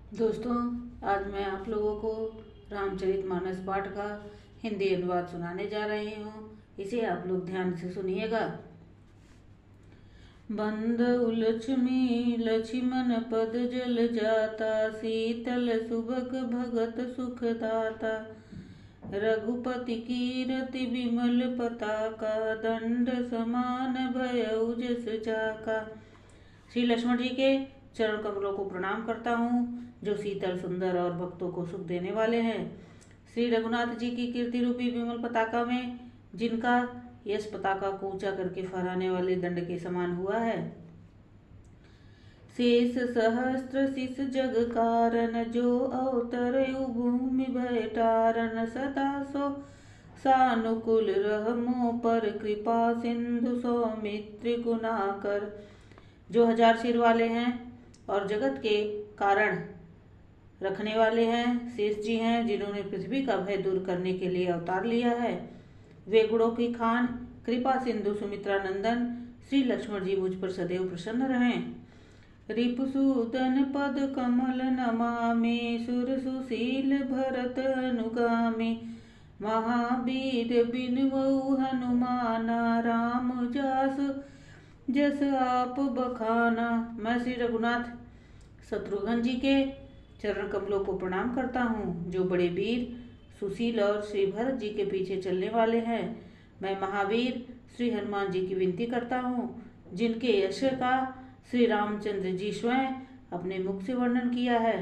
दोस्तों, आज मैं आप लोगों को रामचरितमानस पाठ का हिंदी अनुवाद सुनाने जा रही हूँ। इसे आप लोग ध्यान से सुनिएगा। बंधु लक्ष्मी लक्ष्मण पद जल जाता, शीतल सुबक भगत सुख दाता। रघुपति कीरति विमल पताका, दंड समान भयउ जस जाका। श्री लक्ष्मण जी के चरण कमलों को प्रणाम करता हूँ, जो शीतल सुंदर और भक्तों को सुख देने वाले हैं। श्री रघुनाथ जी की कीर्ति रूपी विमल पताका में, जिनका यश पताका को ऊंचा करके फहराने वाले दंड के समान हुआ है। शेष सहस्त्र शिष जग कारण, जो अवतरयु भूमि भय टारन। सदा सो सानुकूल रहमो पर, कृपा सिंधु सौमित्र गुनाकर। जो 1000 सिर वाले हैं और जगत के कारण रखने वाले हैं, शेष जी हैं, जिन्होंने पृथ्वी का भय दूर करने के लिए अवतार लिया है। वे गुणों की खान, कृपा सिंधु सुमित्रा नंदन श्री लक्ष्मण जी मुझ पर सदैव प्रसन्न रहें। रिपुसूदन पद कमल नमामि, सुर सुशील भरत अनुगामि। महावीर बिनवऊ हनुमाना, राम जासु जस आप बखाना। मैं श्री रघुनाथ शत्रुघ्न जी के चरण कमलों को प्रणाम करता हूँ, जो बड़े वीर, सुशील और श्री भरत जी के पीछे चलने वाले हैं। मैं महावीर श्री हनुमान जी की विनती करता हूँ, जिनके यश का श्री रामचंद्र जी स्वयं अपने मुख से वर्णन किया है।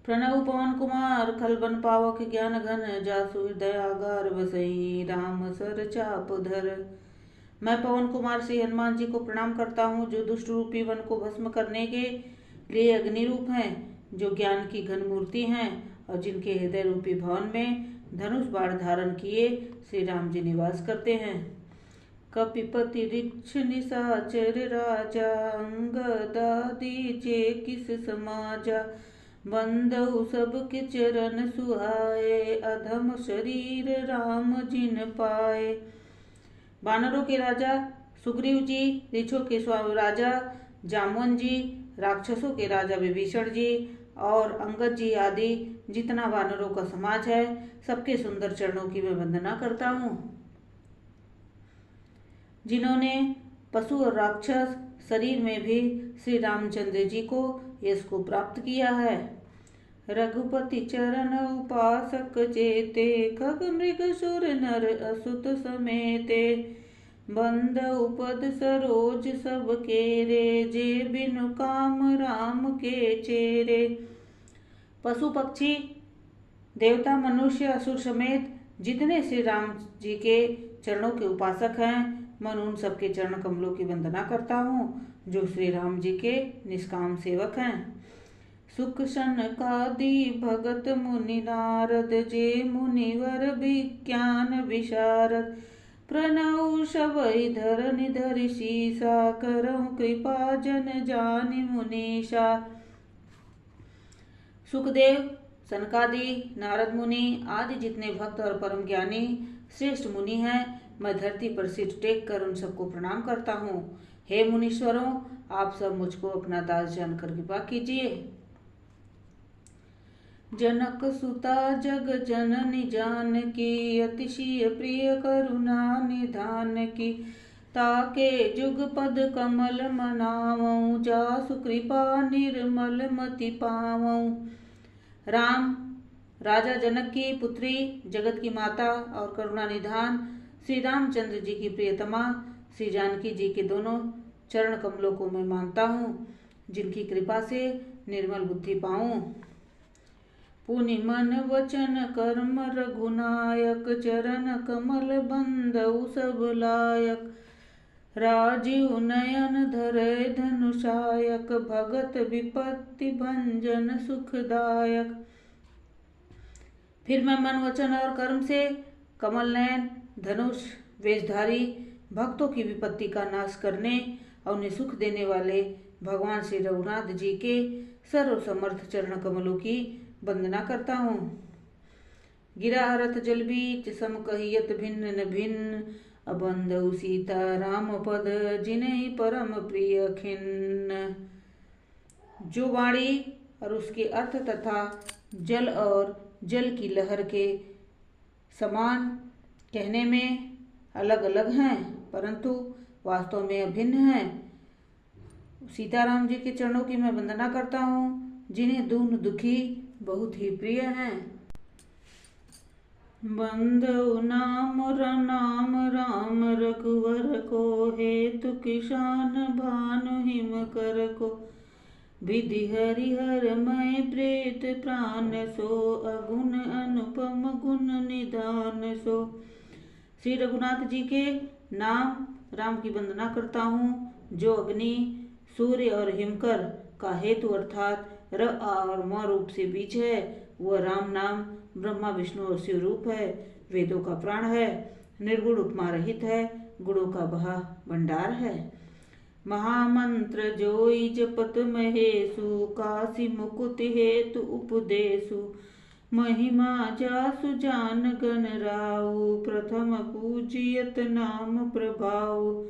प्रणव पवन कुमार खलबन पावक, ज्ञान घन जासु हृदय आगार बसई। राम सर चाप धर। मैं पवन कुमार श्री हनुमान जी को प्रणाम करता हूँ, जो दुष्ट रूपी वन को भस्म करने के लिए अग्नि रूप हैं, जो ज्ञान की घन मूर्ति हैं और जिनके हृदय रूपी भवन में धनुष बाण धारण किए श्री राम जी निवास करते हैं। कपिपति ऋक्ष निशाचर राजा, अंगदादि जे किस समाजा। बंधु सबके चरण सुहाए, अधम शरीर राम जिन पाए। वानरों के राजा सुग्रीव जी, ऋक्षों के स्वामी राजा जामवन जी, राक्षसों के राजा विभीषण जी और अंगद जी आदि जितना वानरों का समाज है, सबके सुंदर चरणों की मैं वंदना करता हूँ, जिन्होंने पशु और राक्षस शरीर में भी श्री रामचंद्र जी को यश को प्राप्त किया है। रघुपति चरण उपासक चेते, खग मृग सुर नर असुत समेते। बंद उपद सरोज सब केरे, जे बिनु काम राम के चेरे। पशु पक्षी देवता मनुष्य असुर समेत जितने श्री राम जी के चरणों के उपासक हैं, मैं उन सबके चरण कमलों की वंदना करता हूँ, जो श्री राम जी के निष्काम सेवक हैं। सुख सनकादि भगत मुनि नारद, जे मुनिवर विज्ञान विशारद। प्रणव सवै धरनि धरि शीसा, करहु कृपा जन जानि मुनीषा। सुखदेव, सनकादि, नारद मुनि आदि जितने भक्त और परम ज्ञानी श्रेष्ठ मुनि हैं, मैं धरती पर सिर टेक कर उन सबको प्रणाम करता हूँ। हे मुनीश्वरों, आप सब मुझको अपना दास जानकर कृपा कीजिए। जनक सुता जग जननी जानकी, अतिशय प्रिय करुणा निधान की। ताके जुग पद कमल मनावऊं, जासु कृपा निर्मल मति पावऊं। राम, राजा जनक की पुत्री, जगत की माता और करुणा निधान श्री रामचंद्र जी की प्रियतमा श्री जानकी जी के दोनों चरण कमलों को मैं मानता हूँ, जिनकी कृपा से निर्मल बुद्धि पाऊं। पुनि मन वचन कर्म रघुनायक, चरण कमल बंधउ सब लायक। राजीव नयन धरय धनुषायक, भगत विपत्ति भंजन सुखदायक। फिर मैं मन वचन और कर्म से कमल नयन, धनुष वेशधारी, भक्तों की विपत्ति का नाश करने और उन्हें सुख देने वाले भगवान श्री रघुनाथ जी के सर्व समर्थ चरण कमलों की वंदना करता हूँ। गिरा हरत जल बीच सम कहियत भिन्न न भिन्न, अबंधु सीता राम पद जिन्हि परम प्रिय खिन्न। जो वाणी और उसके अर्थ तथा जल और जल की लहर के समान कहने में अलग अलग हैं, परंतु वास्तव में अभिन्न हैं। सीताराम जी के चरणों की मैं वंदना करता हूँ, जिन्हें दून दुखी बहुत ही प्रिय हैं। बंदौ नाम राम रघुवर को, हेतु किसान भानु हिम कर को। विधि हरिहर मय प्रेत प्राण सो, अगुण अनुपम गुण निधान सो। श्री रघुनाथ जी के नाम राम की वंदना करता हूँ, जो अग्नि, सूर्य और हिमकर का हेतु अर्थात र और म रूप से बीज है। वह राम नाम ब्रह्मा विष्णु और शिव रूप है, वेदों का प्राण है, निर्गुण उपमा रहित है, गुणों का भंडार है। महामंत्र जोई जपत महेशु, काशी मुकुट हेतु उपदेशु। महिमा जासु जान गण राउ, प्रथम पूजियत नाम प्रभाउ।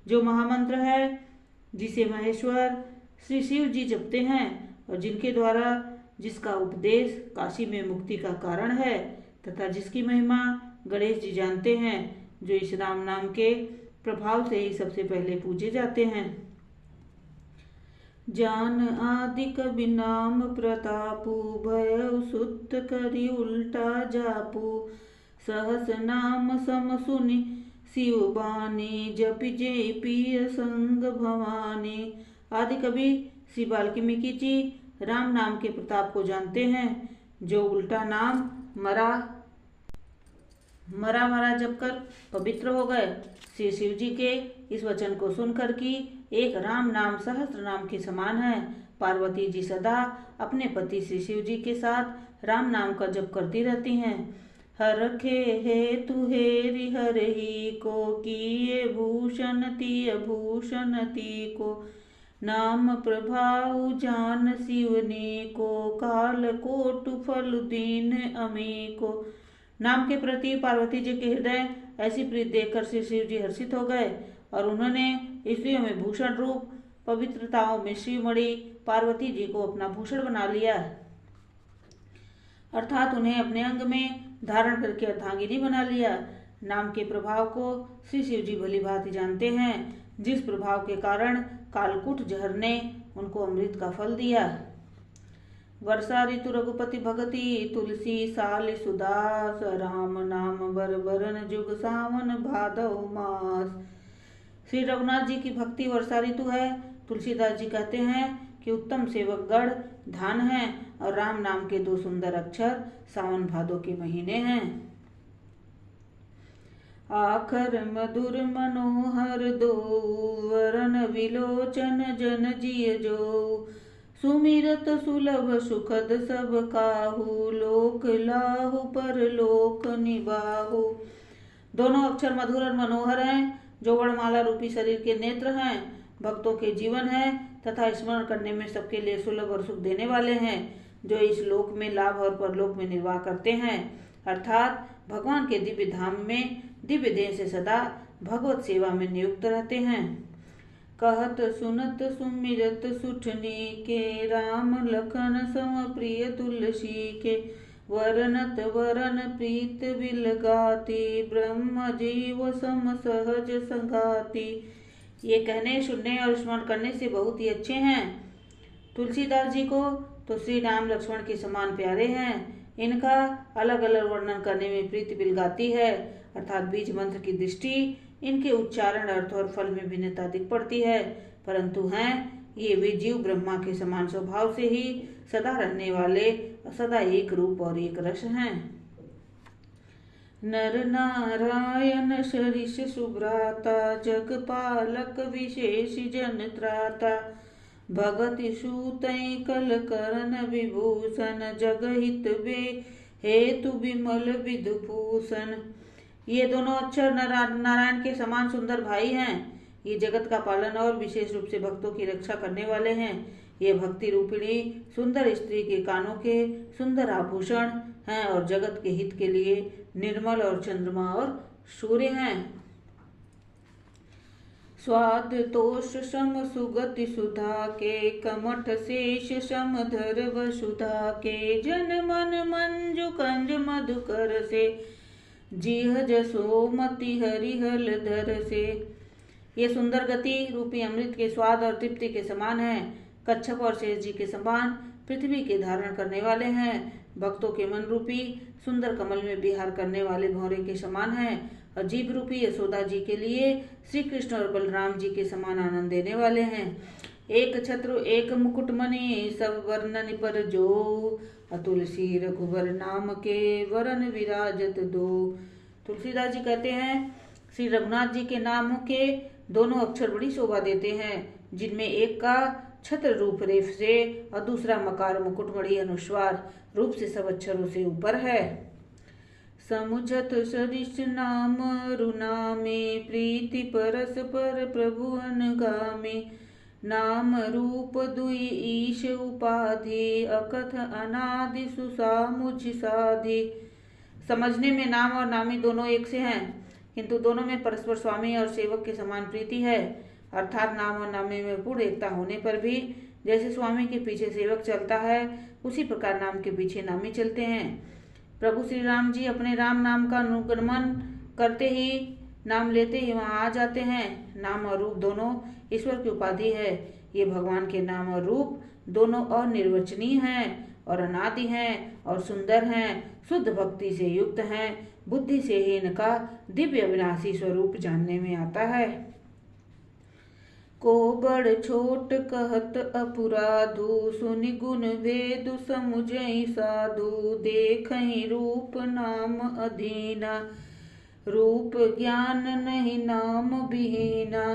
जो महामंत्र है, जिसे महेश्वर श्री शिव जी जपते हैं और जिनके द्वारा जिसका उपदेश काशी में मुक्ति का कारण है, तथा जिसकी महिमा गणेश जी जानते हैं, जो इस राम नाम के प्रभाव से ही सबसे पहले पूजे जाते हैं। जान आदि कवि नाम प्रतापु, भय सुत करी उल्टा जापू। सहस नाम सम सुनि शिव बानी, जपि जे पिय संग भवानी। आदि कवि श्री वाल्मीकि जी राम नाम के प्रताप को जानते हैं, जो उल्टा नाम मरा जपकर पवित्र हो गए। श्री शिव जी के इस वचन को सुनकर कि एक राम नाम सहस्त्र नाम के समान है। पार्वती जी सदा अपने पति श्री शिव जी के साथ राम नाम का जप करती रहती हैं। हरखे हेतु हेरि हरहि को, किए भूषण तिय भूषण ती को। नाम प्रभाउ जान शिवनी को, काल कोटु फल दीन अमी को। नाम के प्रति पार्वती जी के हृदय ऐसी प्रीति देखकर श्री शिव जी हर्षित हो गए और उन्होंने स्त्रियों में भूषण रूप पवित्रताओं में शिवमणि पार्वती जी को अपना भूषण बना लिया, अर्थात उन्हें अपने अंग में धारण करके अर्धांगिनी बना लिया। नाम के प्रभाव को श्री शिव जी भली भांति जानते हैं, जिस प्रभाव के कारण कालकूट जहर ने उनको अमृत का फल दिया। वर्षा ऋतु रघुपति भगति, तुलसी साल सुदास। राम नाम बरबरन जुग सावन भादव मास। श्री रघुनाथ जी की भक्ति वर्षा ऋतु है। तुलसीदास जी कहते हैं कि उत्तम सेवक गण धान है और राम नाम के 2 सुंदर अक्षर सावन भादो के महीने हैं। आखर मधुर मनोहर दो, वरन विलोचन जन जिय जो। सुमिरत सुलभ सुखद सब काहू, लोक लाहु पर लोक निबाहु। दोनों अक्षर मधुर और मनोहर हैं, जो वर्णमाला रूपी शरीर के नेत्र हैं, भक्तों के जीवन है तथा स्मरण करने में सबके लिए सुलभ और सुख देने वाले हैं, जो इस लोक में लाभ और परलोक में निर्वाह करते हैं, अर्थात भगवान के दिव्य धाम में दिव्य देह से सदा भगवत सेवा में नियुक्त रहते हैं। कहत सुनत सुमिरत सुठनी के, राम लखन सम प्रिय तुलसी के। वरनत वरन प्रीत विलगाती, ब्रह्म जीव सम सहज संगाती। ये कहने सुनने और स्मरण करने से बहुत ही अच्छे हैं। तुलसीदास जी को तो श्री राम लक्ष्मण के समान प्यारे हैं। इनका अलग अलग वर्णन करने में प्रीति बिलगाती है, अर्थात बीज मंत्र की दृष्टि इनके उच्चारण, अर्थ और फल में भिन्नता दिख पड़ती है, परंतु हैं ये वे जीव ब्रह्मा के समान स्वभाव से ही सदा रहने वाले, सदा एक रूप और एक रस हैं। नर नारायण सरिस सुभ्राता, जगपालक विशेष जन त्राता। भगति सूतै कल करण विभूषण, जगहित बे हेतु विमल विधुभूषण। ये दोनों अक्षर नारायण के समान सुंदर भाई हैं। ये जगत का पालन और विशेष रूप से भक्तों की रक्षा करने वाले हैं। ये भक्ति रूपिणी सुंदर स्त्री के कानों के सुंदर आभूषण हैं और जगत के हित के लिए निर्मल और चंद्रमा और सूर्य हैं। स्वाद तोष सम सुगति सुधा के, कमठ शेष समधर वसुधा के। जन मन मंजु कंज मधुकर से, जिह जसो मति हरिहल धर से। ये सुंदर गति रूपी अमृत के स्वाद और तृप्ति के समान है। कच्छप और शेष जी के समान पृथ्वी के धारण करने वाले हैं। भक्तों के मन रूपी सुंदर कमल में विहार करने वाले भौरे के समान है। और जीव रूपी यशोदा जी के लिए श्री कृष्ण और बलराम जी के समान आनंद देने वाले हैं। एक छत्रु एक मुकुट मणि, सब वर्णन पर जो, तुलसी रघुवर नाम के वरन विराजत दो। तुलसीदास जी कहते हैं श्री रघुनाथ जी के नामों के दोनों अक्षर बड़ी शोभा देते हैं, जिनमें एक का छत्र रूप रेफ से और दूसरा मकार मुकुटमणि अनुस्वार रूप से सब अक्षरों से ऊपर है। समुझत सरिस नाम रुनामे, प्रीति परस पर प्रभु अनगामे। नाम रूप दुई ईश उपाधि, अकथ अनादि सुसामुझ साधि। समझने में नाम और नामी दोनों एक से हैं, किंतु दोनों में परस्पर स्वामी और सेवक के समान प्रीति है। अर्थात नाम और नामी में पूर्ण एकता होने पर भी जैसे स्वामी के पीछे सेवक चलता है, उसी प्रकार नाम के पीछे नामी चलते हैं। प्रभु श्री राम जी अपने राम नाम का अनुगमन करते ही, नाम लेते ही वहां आ जाते हैं। नाम और रूप दोनों ईश्वर की उपाधि है। ये भगवान के नाम और रूप दोनों अनिर्वचनीय हैं और अनादि हैं और सुंदर हैं, शुद्ध भक्ति से युक्त हैं। बुद्धि से ही इनका दिव्य अविनाशी स्वरूप जानने में आता है। को बड़ छोट कहत अपराधु, सुनि गुण वेद समुझई साधु। देखहि रूप नाम अधीना, रूप ज्ञान नहीं नाम विहीना।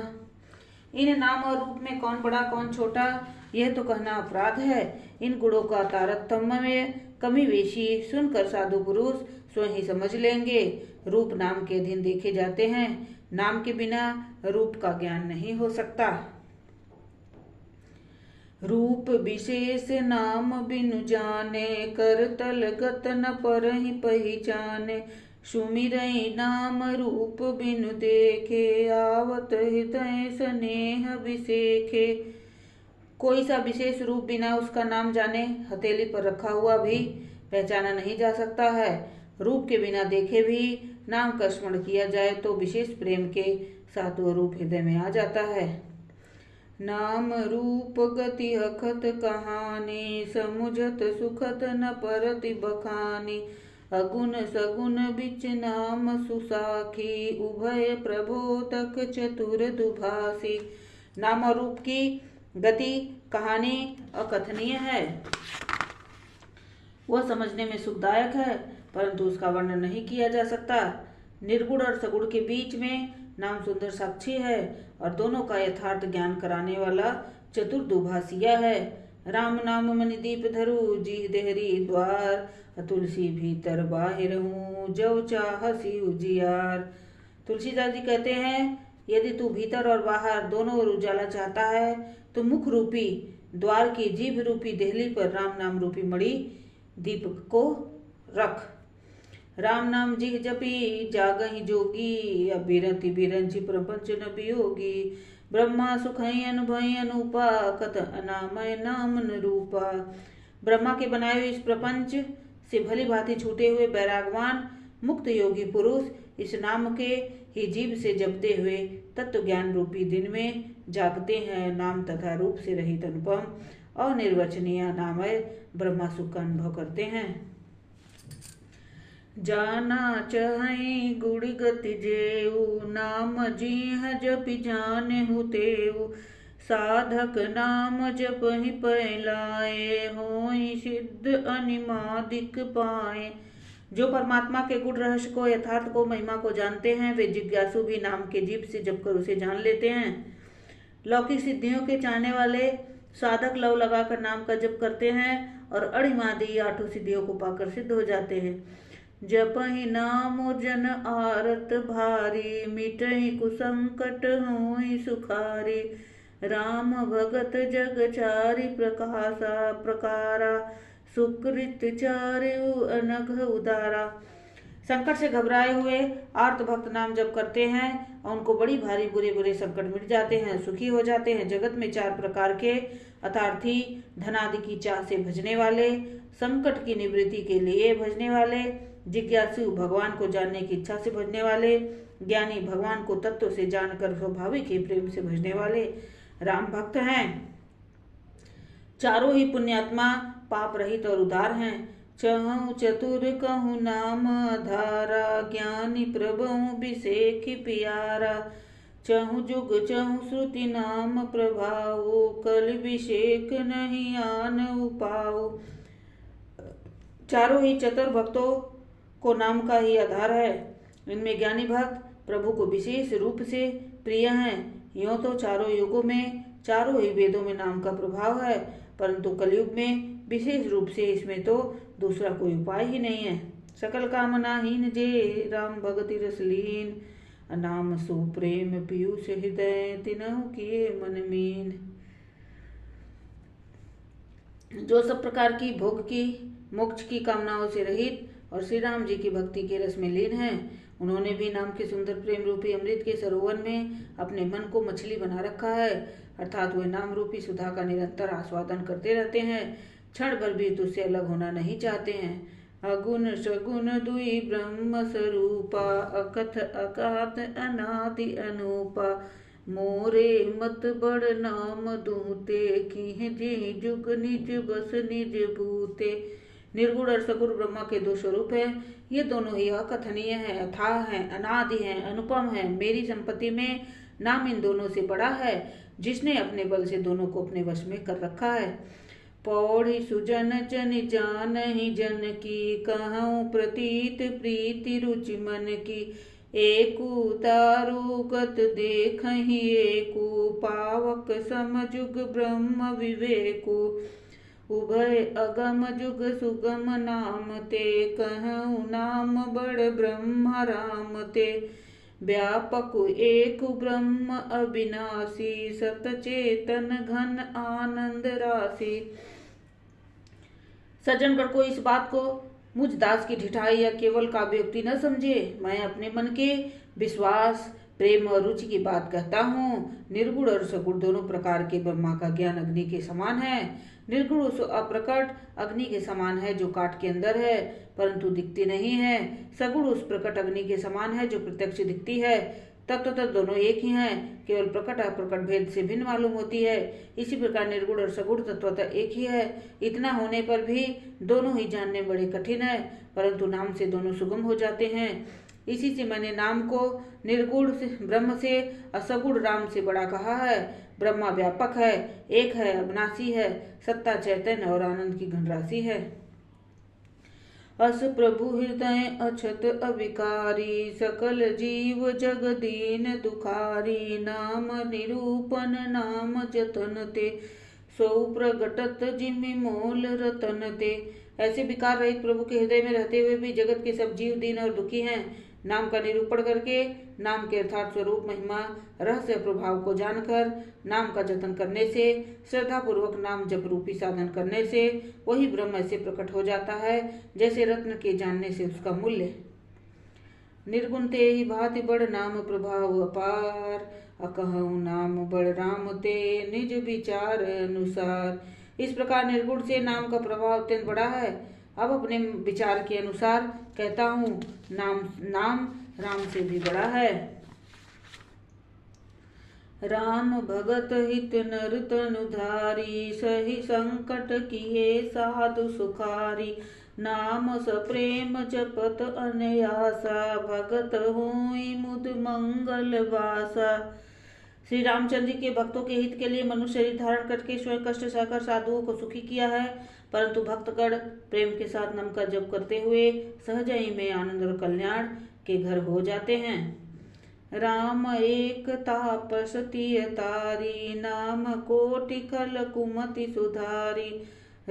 इन नाम और रूप में कौन बड़ा कौन छोटा, यह तो कहना अपराध है। इन गुणों का तारतम्य में कमी बेशी सुनकर साधु पुरुष स्वयं ही समझ लेंगे। रूप नाम के अधीन देखे जाते हैं, नाम के बिना रूप का ज्ञान नहीं हो सकता। रूप विशेष नाम बिनु जाने, कर तल गत न परहि पहिचाने। सुमिरई नाम रूप बिनु देखे, आवत हृदय स्नेह विसेखे। कोई सा विशेष रूप बिना उसका नाम जाने हथेली पर रखा हुआ भी पहचाना नहीं जा सकता है। रूप के बिना देखे भी नाम का स्मरण किया जाए तो विशेष प्रेम के साथ वह रूप हृदय में आ जाता है। नाम रूप गति हखत कहानी, समुझत सुखत न परति बखानी। अगुण सगुण बिच नाम सुसाखी, उभय प्रबोधक चतुर दुभासी। नाम और रूप की गति कहानी अकथनीय है। वह समझने में सुखदायक है, परंतु उसका वर्णन नहीं किया जा सकता। निर्गुण और सगुण के बीच में नाम सुंदर साक्षी है और दोनों का यथार्थ ज्ञान कराने वाला चतुर दुभाषिया है। राम नाम मणि दीप धरु, जी देहरी द्वार। तुलसी भीतर बाहिर हूँ, जव चाहसी उजियार। तुलसीदास जी कहते हैं, यदि तू भीतर और बाहर दोनों ओर उजाला चाहता है तो मुख रूपी द्वार की जीभ रूपी देहली पर राम नाम रूपी मणि दीप को रख। राम नाम जिह जपी, जागहि जोगी। अबिरति बिरंचि प्रपंच न वियोगी। ब्रह्मा सुखई अनुभई अनूपा, कत अनामय नाम न रूपा। ब्रह्मा के बनाए हुए इस प्रपंच से भली भांति छूटे हुए बैरागवान मुक्त योगी पुरुष इस नाम के ही जीव से जपते हुए तत्व ज्ञान रूपी दिन में जागते हैं। नाम तथा रूप से रहित अनुपम और निर्वचनीय नामय ब्रह्मा सुख का अनुभव करते हैं। जाना चहई गुड़ गति जेऊ, नाम जीह जपि जाने हुतेऊ। साधक नाम जपहि पैलाए, होई सिद्ध अनिमादिक पाए। जो परमात्मा के गुण रहस्य को, यथार्थ को, महिमा को जानते हैं, वे जिज्ञासु भी नाम के जीभ से जप कर उसे जान लेते हैं। लौकिक सिद्धियों के चाहने वाले साधक लव लगाकर नाम का जप करते हैं और अणिमादी 8 सिद्धियों को पाकर सिद्ध हो जाते हैं। जपहि नाम जन आरत भारी, मिटहि कुसंकट होई सुखारी। राम भगत जग चारि प्रकाशा, प्रकारा सुकृत चारु अनघ उदारा। संकट से घबराए हुए आर्त भक्त नाम जप करते हैं और उनको बड़ी भारी बुरे बुरे संकट मिट जाते हैं, सुखी हो जाते हैं। जगत में 4 प्रकार के अर्थार्थी, धनादि की चाह से भजने वाले, संकट की निवृत्ति के लिए भजने वाले, जिज्ञासु भगवान को जानने की इच्छा से भजने वाले, ज्ञानी भगवान को तत्व से जानकर स्वाभाविक ही प्रेम से भजने वाले राम भक्त हैं। चारों ही पुण्यात्मा पाप रहित और उदार हैं। चहु चतुर कहूँ नाम धारा, ज्ञानी प्रभु बिसेख प्यारा। चहु जुग चहु श्रुति नाम प्रभाव, कल विषेक नहीं आन उपाऊ। चारों ही चतुर भक्तों को नाम का ही आधार है। इनमें ज्ञानी भक्त प्रभु को विशेष रूप से प्रिय हैं। यूं तो चारों युगों में चारों ही वेदों में नाम का प्रभाव है, परंतु कलयुग में विशेष रूप से इसमें तो दूसरा कोई उपाय ही नहीं है। सकल कामनाहीन जे राम भगति रस लीन, नाम सुप्रेम पीयूष हृदय तिनहु किए मन मीन। जो सब प्रकार की भोग की मोक्ष की कामनाओं से रहित और श्री राम जी की भक्ति के रस में लीन हैं, उन्होंने भी नाम के सुंदर प्रेम रूपी अमृत के सरोवर में अपने मन को मछली बना रखा है, अर्थात वे नाम रूपी सुधा का निरंतर आस्वादन करते रहते हैं, क्षण भर भी तुझसे अलग होना नहीं चाहते हैं। अगुण सगुण दुई ब्रह्म स्वरूपा, अकथ अकात अनादि अनूपा। मोरे मत बड़ नाम दूते, की जी जुग निज बस निज भूते। निर्गुण और सगुण ब्रह्मा के 2 स्वरूप हैं। ये दोनों ही अकथनीय हैं, अथाह हैं, अनादि हैं, अनुपम हैं। मेरी संपत्ति में नाम इन दोनों से बड़ा है, जिसने अपने बल से दोनों को अपने वश में कर रखा है। पौड़ी सुजन जन जान ही जन की, कहूँ प्रतीत प्रीति रुचि मन की। एकु तारुगत देख ही एकु, पावक समजुग ब्रह्म विवेकु। उभय अगम जुग सुगम नाम ते, कहूँ नाम बड़ ब्रह्म राम ते। व्यापक एक ब्रह्म अविनाशी, सतचेतन घन आनंद राशि। सज्जनगण को इस बात को मुझ दास की ढिठाई या केवल काव्योक्ति न समझे। मैं अपने मन के विश्वास, प्रेम और रुचि की बात कहता हूँ। निर्गुण और सगुण दोनों प्रकार के ब्रह्मा का ज्ञान अग्नि के समान है। निर्गुण उस अप्रकट अग्नि के समान है जो काठ के अंदर है परंतु दिखती नहीं है। सगुण उस प्रकट अग्नि के समान है जो प्रत्यक्ष दिखती है। तत्वतः दोनों एक ही हैं, केवल प्रकट अप्रकट भेद से भिन्न मालूम होती है। इसी प्रकार निर्गुण और सगुण तत्वतः एक ही है। इतना होने पर भी दोनों ही जानने बड़े कठिन है, परंतु नाम से दोनों सुगम हो जाते हैं। इसी से मैंने नाम को निर्गुण ब्रह्म से, असगुण राम से बड़ा कहा है। ब्रह्मा व्यापक है, एक है, अविनाशी है, सत्ता चैतन्य और आनंद की घनराशि है। अस प्रभु हृदय अछत अविकारी, सकल जीव जग दीन दुखारी। नाम निरूपण नाम जतन ते, सो प्रगटत जिमि मोल रतन ते। ऐसे विकार रहित प्रभु के हृदय में रहते हुए भी जगत के सब जीव दीन और दुखी हैं। नाम का निरूपण करके, नाम के अर्थात स्वरूप, महिमा, रहस्य, प्रभाव को जानकर, नाम का जतन करने से, श्रद्धा पूर्वक नाम जप रूपी साधन करने से वही ब्रह्म ऐसे प्रकट हो जाता है जैसे रत्न के जानने से उसका मूल्य। निर्गुण ते ही भांति बड़ नाम प्रभाव अपार, अकहु नाम बड़ राम ते निज विचार अनुसार। इस प्रकार निर्गुण से नाम का प्रभाव अत्यंत बड़ा है। अब अपने विचार के अनुसार कहता हूँ, नाम राम से भी बड़ा है। राम भगत हित नर तनुधारी, सही संकट किए साधु सुखारी। नाम सप्रेम जपत अनयासा, भगत होई मुद मंगल वासा। श्री रामचंद्र जी के भक्तों के हित के लिए मनुष्य शरीर धारण करके स्वयं कष्ट सहकर साधुओं को सुखी किया है, परंतु भक्तगण प्रेम के साथ नाम का जप करते हुए सहज ही में आनंद और कल्याण के घर हो जाते हैं। राम एक तापस तिय तारी, नाम कोटि खल कुमति सुधारी।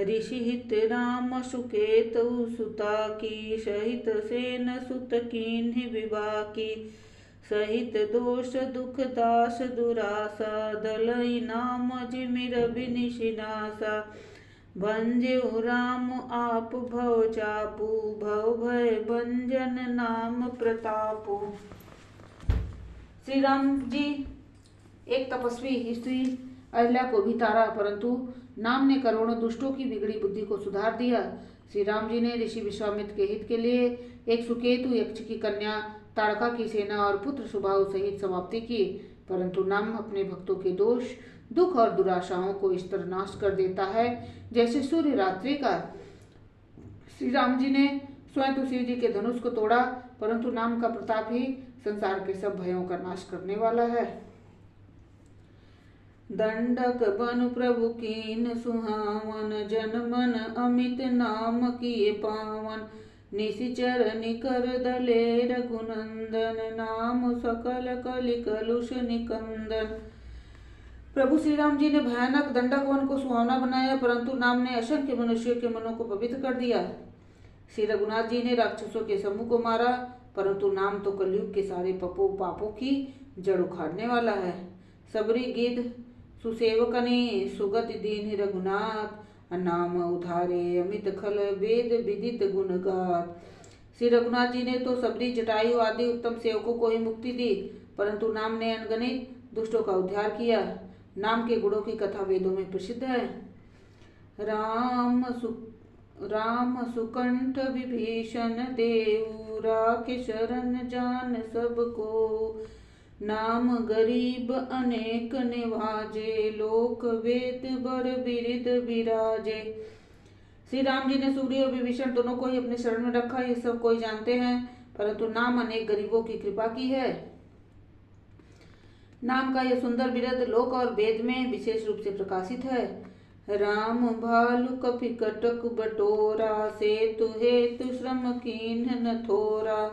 ऋषि हित राम सुकेत सुता की, सहित सेन सुत कीन्हि विवाह की। सहित दोष दुख दास दुरासा, दलई नाम जिमिर बिनिशिनासा। भंजेउ राम आप भव चापू, भव भय भंजन नाम प्रतापू। श्री राम जी एक तपस्वी स्त्री अहिल्या को भी तारा, परंतु नाम ने करोड़ों दुष्टों की बिगड़ी बुद्धि को सुधार दिया। श्री राम जी ने ऋषि विश्वामित्र के हित के लिए एक सुकेतु यक्ष की कन्या ताड़का की सेना और पुत्र सुबाहु सहित समाप्ति की, परंतु नाम अपने भक्तों के दोष, दुख और दुराशाओं को इस तरह नाश कर देता है जैसे सूर्य रात्रि का। श्री राम जी ने स्वयं तो शिव जी के धनुष को तोड़ा, परंतु नाम का प्रताप ही संसार के सब भयों का नाश करने वाला है। दंडक बनु प्रभु कीन सुहावन, जन मन अमित नाम किए पावन। निशिचर निकर दले रघुनंदन, नाम सकल कलि कलुष निकंदन। प्रभु श्री राम जी ने भयानक दंडक वन को सुहावना बनाया, परंतु नाम ने असंख्य मनुष्यों के मनों को पवित्र कर दिया। श्री रघुनाथ जी ने राक्षसों के समूह को मारा, परंतु नाम तो कलयुग के सारे पापों की जड़ उखाड़ने वाला है। सबरी गिद्ध सुसेवकनी, सुगति दीन रघुनाथ। नाम उधारे अमित खल, वेद विदित गुण गात। श्री रघुनाथ जी ने तो सबरी, जटायु आदि उत्तम सेवकों को ही मुक्ति दी, परंतु नाम ने अनगणित दुष्टों का उद्धार किया। नाम के गुणों की कथा वेदों में प्रसिद्ध है। राम सुकंठ विभीषण देव, राखे शरण जान सबको। नाम गरीब अनेक निवाजे, लोक वेद बर बिरिद विराजे। श्री राम जी ने सूर्य और विभीषण दोनों को ही अपने शरण में रखा, ये सब कोई जानते हैं, परंतु नाम अनेक गरीबों की कृपा की है। नाम का यह सुंदर बिरद लोक और वेद में विशेष रूप से प्रकाशित है। राम भालु कपि कटक बटोरा, सेतु हेतु श्रम कीन न थोरा।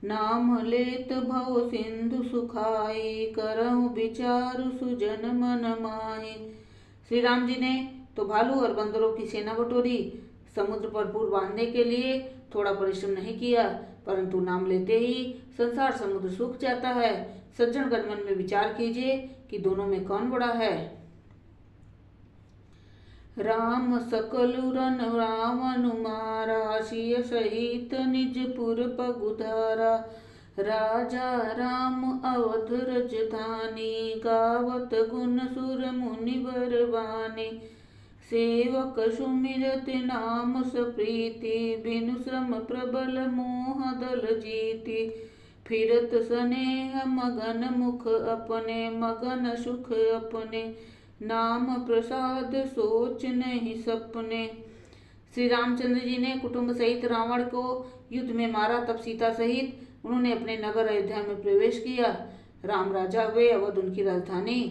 नाम लेत भव सिंधु सुखाई, करहु विचारु सुजन मन माही। श्री राम जी ने तो भालू और बंदरों की सेना बटोरी, समुद्र पर पुल बांधने के लिए थोड़ा परिश्रम नहीं किया, परंतु नाम लेते ही संसार समुद्र सूख जाता है। सज्जन गण मन में विचार कीजिए कि दोनों में कौन बड़ा है। राम सकलु रन रावण मारा, सिय सहित निजपुर पगुधारा। राजा राम अवध रजधानी, गावत गुण सुर मुनि बरवानी। सेवक सुमिरत नाम सप्रीति, बिनु श्रम प्रबल मोह दल जीति। फिरत स्नेह मगन मुख अपने, मगन सुख अपने। नाम प्रसाद सोच नहीं सपने। श्री रामचंद्र जी ने कुटुंब सहित रावण को युद्ध में मारा, तब सीता सहित उन्होंने अपने नगर अयोध्या में प्रवेश किया। राम राजा हुए, अवध उनकी राजधानी।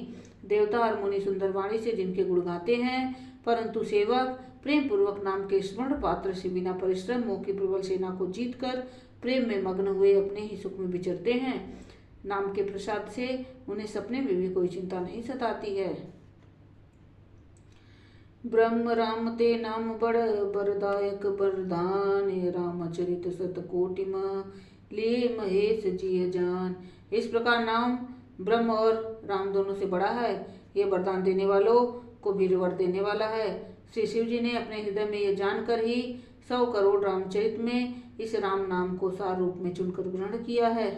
देवता और मुनि सुंदर वाणी से जिनके गुण गाते हैं, परंतु सेवक प्रेम पूर्वक नाम के स्मरण पात्र से बिना परिश्रम मोह की प्रबल सेना को जीतकर प्रेम में मग्न हुए अपने ही सुख में विचरते हैं। नाम के प्रसाद से उन्हें सपने में भी कोई चिंता नहीं सताती है। ब्रह्म राम ते नाम बड़ बरदायक बरदान, रामचरित सतकोटि लिए महेश जी जान। इस प्रकार नाम ब्रह्म और राम दोनों से बड़ा है। ये वरदान देने वालों को भी वर देने वाला है। श्री शिव जी ने अपने हृदय में यह जानकर ही 100 करोड़ रामचरित में इस राम नाम को सार रूप में चुनकर ग्रहण किया है।